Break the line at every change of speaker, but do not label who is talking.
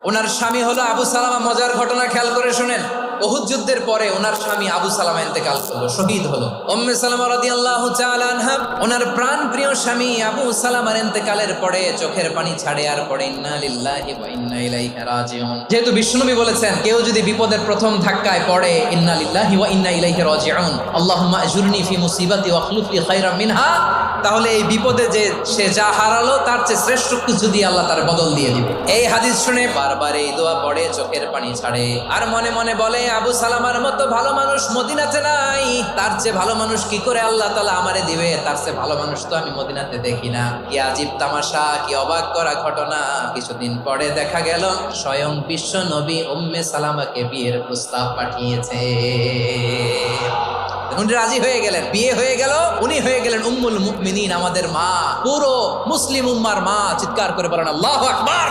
ওনার স্বামী হলো আবু সালামা। মজার ঘটনা খেয়াল করে শুনেন। উহুদ যুদ্ধের পরে ওনার স্বামী আবু সালামা ইন্তেকাল করলো, শহীদ হলো। উম্মে সালামা রাদিয়াল্লাহু তাআলা আনহা ওনার প্রাণ প্রিয় স্বামী আবু সালামার ইন্তেকালের পরে চোখের পানি ছাড়ে আর পড়ে ইন্না লিল্লাহি ওয়া ইন্না ইলাইহি রাজিউন। যেহেতু বিশ্বনবী বলেছেন কেউ যদি বিপদের প্রথম ধাক্কায় পড়ে ইন্না লিল্লাহি ওয়া ইন্না ইলাইহি রাজিউন, আল্লাহুম্মা আজুরনি ফি মুসিবাতি ওয়া আখলুফ লি খায়রাম মিনহা, তাহলে এই বিপদে যে সে যা হারালো তার চেয়ে শ্রেষ্ঠ কিছু দিয়ে আল্লাহ তার বদল দিয়ে দিবে। এই হাদিস শুনে বারবার এই দোয়া পড়ে চোখের পানি ছাড়ে আর মনে মনে বলে আবু সালামার মতো ভালো মানুষ মদিনাতে নাই, তার চেয়ে ভালো মানুষ কি করে আল্লাহ তাআলা আমারে দিবে, তার চেয়ে ভালো মানুষ তো আমি মদিনাতে দেখি না। কি আজীব তামাশা, কি অবাক করা ঘটনা। কিছুদিন পরে দেখা গেল স্বয়ং বিশ্ব নবী উম্মে সালামাকে বিয়ের প্রস্তাব পাঠিয়েছে। উনি রাজি হয়ে গেলেন, বিয়ে হয়ে গেল, উনি হয়ে গেলেন উম্মুল মুমিনিন, আমাদের মা, পুরো মুসলিম উম্মার মা। চিৎকার করে বলেন আল্লাহু আকবার।